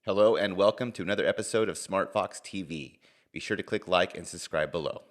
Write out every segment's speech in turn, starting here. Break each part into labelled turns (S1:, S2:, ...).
S1: Hello and welcome to another episode of SmartFox TV. Be sure to click like and subscribe below.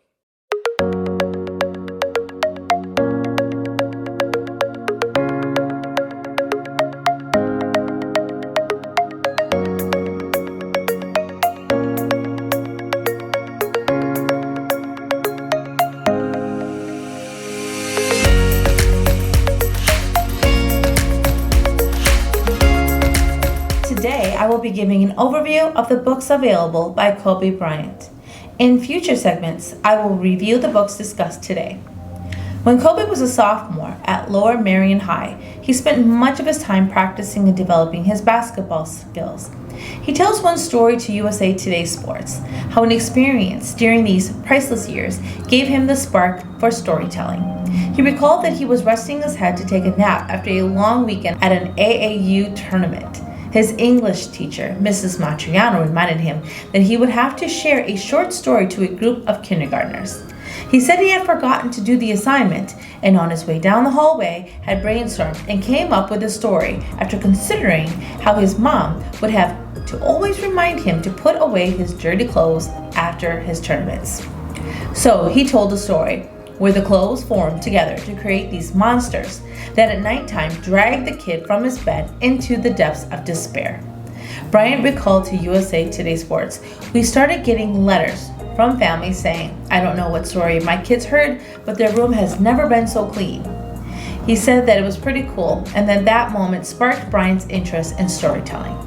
S2: Today, I will be giving an overview of the books available by Kobe Bryant. In future segments, I will review the books discussed today. When Kobe was a sophomore at Lower Merion High, he spent much of his time practicing and developing his basketball skills. He tells one story to USA Today Sports, how an experience during these priceless years gave him the spark for storytelling. He recalled that he was resting his head to take a nap after a long weekend at an AAU tournament. His English teacher, Mrs. Matriano, reminded him that he would have to share a short story to a group of kindergartners. He said he had forgotten to do the assignment and on his way down the hallway had brainstormed and came up with a story after considering how his mom would have to always remind him to put away his dirty clothes after his tournaments. So he told the story where the clothes formed together to create these monsters that at nighttime dragged the kid from his bed into the depths of despair. Bryant recalled to USA Today Sports, "We started getting letters from families saying, 'I don't know what story my kids heard, but their room has never been so clean.'" He said that it was pretty cool and that moment sparked Bryant's interest in storytelling.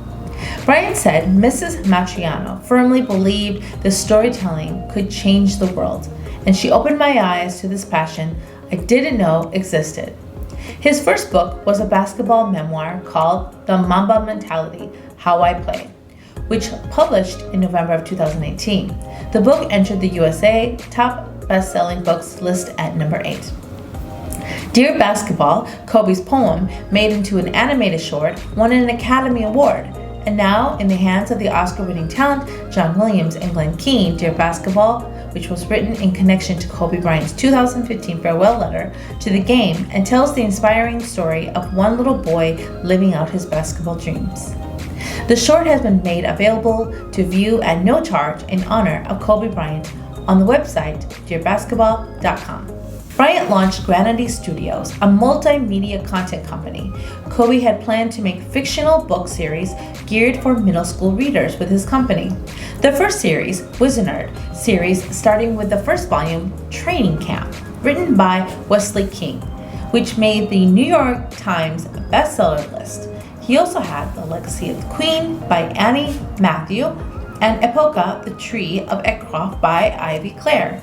S2: Bryant said Mrs. Matriano firmly believed the storytelling could change the world, and she opened my eyes to this passion I didn't know existed. His first book was a basketball memoir called The Mamba Mentality, How I Play, which published in November of 2018. The book entered the USA top best-selling books list at number 8. Dear Basketball, Kobe's poem, made into an animated short, won an Academy Award. And now, in the hands of the Oscar-winning talent John Williams and Glenn Keane, Dear Basketball, which was written in connection to Kobe Bryant's 2015 farewell letter to the game and tells the inspiring story of one little boy living out his basketball dreams. The short has been made available to view at no charge in honor of Kobe Bryant on the website dearbasketball.com. Bryant launched Granity Studios, a multimedia content company. Kobe had planned to make fictional book series geared for middle school readers with his company. The first series, Wizard series, starting with the first volume, Training Camp, written by Wesley King, which made the New York Times bestseller list. He also had The Legacy of the Queen by Annie Matthew and Epoca, The Tree of Eckcroft by Ivy Clare.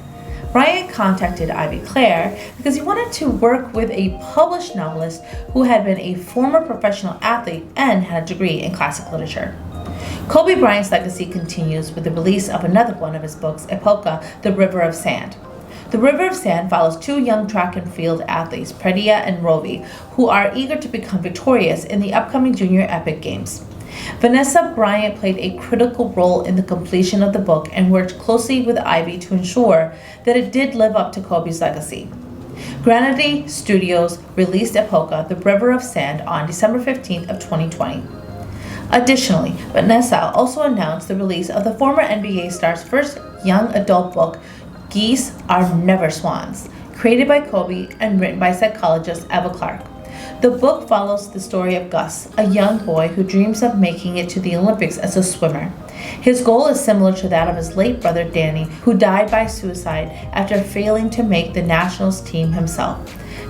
S2: Bryant contacted Ivy Clare because he wanted to work with a published novelist who had been a former professional athlete and had a degree in classic literature. Kobe Bryant's legacy continues with the release of another one of his books, Epoca, The River of Sand. The River of Sand follows two young track and field athletes, Predia and Rovi, who are eager to become victorious in the upcoming Junior Epic Games. Vanessa Bryant played a critical role in the completion of the book and worked closely with Ivy to ensure that it did live up to Kobe's legacy. Granity Studios released Epoca, The River of Sand on December 15th of 2020. Additionally, Vanessa also announced the release of the former NBA star's first young adult book, Geese Are Never Swans, created by Kobe and written by psychologist Eva Clark. The book follows the story of Gus, a young boy who dreams of making it to the Olympics as a swimmer. His goal is similar to that of his late brother Danny, who died by suicide after failing to make the nationals team himself.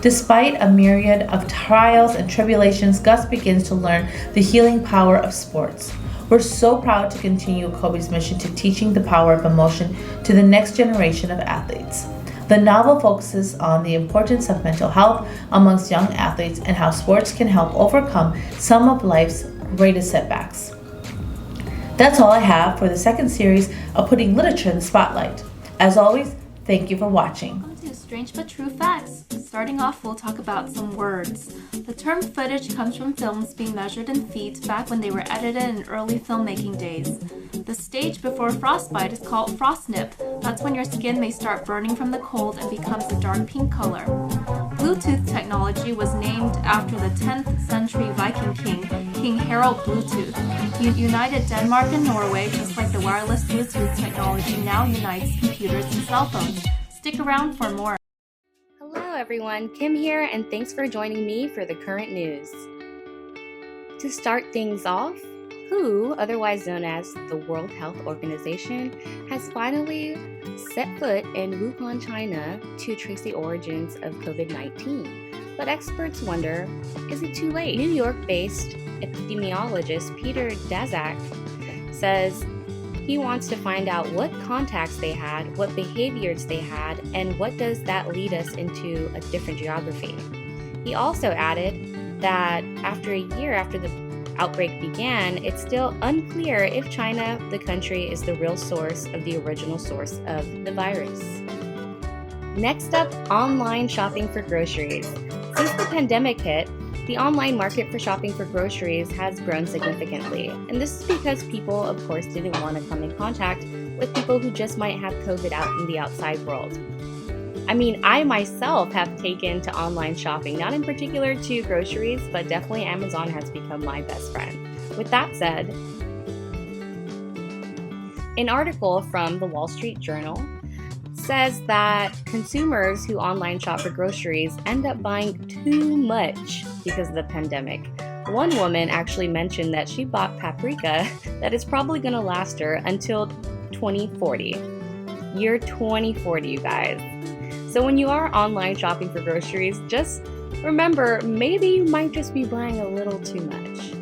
S2: Despite a myriad of trials and tribulations, Gus begins to learn the healing power of sports. We're so proud to continue Kobe's mission to teaching the power of emotion to the next generation of athletes. The novel focuses on the importance of mental health amongst young athletes and how sports can help overcome some of life's greatest setbacks. That's all I have for the second series of Putting Literature in the Spotlight. As always, thank you for watching.
S3: On to Strange but True Facts. Starting off, we'll talk about some words. The term footage comes from films being measured in feet back when they were edited in early filmmaking days. The stage before frostbite is called frostnip. That's when your skin may start burning from the cold and becomes a dark pink color. Bluetooth technology was named after the 10th century Viking king, King Harald Bluetooth. He united Denmark and Norway just like the wireless Bluetooth technology now unites computers and cell phones. Stick around for more.
S4: Hello everyone, Kim here, and thanks for joining me for the current news. To start things off, WHO, otherwise known as the World Health Organization, has finally set foot in Wuhan, China to trace the origins of COVID-19. But experts wonder, is it too late? New York-based epidemiologist Peter Daszak says he wants to find out what contacts they had, what behaviors they had, and what does that lead us into a different geography. He also added that after a year after the outbreak began, it's still unclear if China, the country, is the real source of the original source of the virus. Next up, online shopping for groceries. Since the pandemic hit, the online market for shopping for groceries has grown significantly, and this is because people, of course, didn't want to come in contact with people who just might have COVID out in the outside world. I mean, I myself have taken to online shopping, not in particular to groceries, but definitely Amazon has become my best friend. With that said, an article from the Wall Street Journal says that consumers who online shop for groceries end up buying too much because of the pandemic. One woman actually mentioned that she bought paprika that is probably going to last her until 2040. Year 2040, you guys. So when you are online shopping for groceries, just remember, maybe you might just be buying a little too much.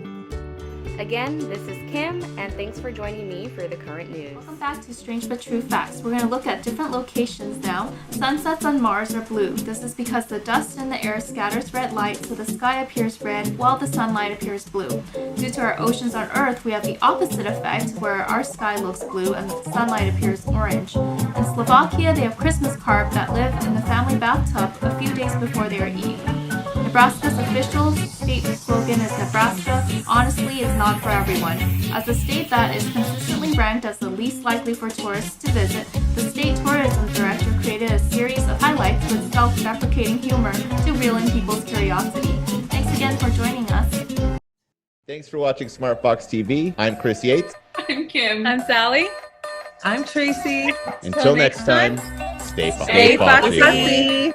S4: Again, this is Kim, and thanks for joining me for the current news.
S3: Welcome back to Strange But True Facts. We're going to look at different locations now. Sunsets on Mars are blue. This is because the dust in the air scatters red light, so the sky appears red while the sunlight appears blue. Due to our oceans on Earth, we have the opposite effect, where our sky looks blue and the sunlight appears orange. In Slovakia, they have Christmas carp that live in the family bathtub a few days before they are eaten. Nebraska's official state slogan is Nebraska, honestly, is not for everyone. As a state that is consistently ranked as the least likely for tourists to visit, the state tourism director created a series of highlights with self-deprecating humor to reel in people's curiosity. Thanks again for joining us.
S1: Thanks for watching SmartFox TV. I'm Chris Yates.
S5: I'm Kim.
S6: I'm Sally.
S5: I'm Tracy.
S1: Until next time, stay
S6: Stay
S1: foxy.
S6: foxy.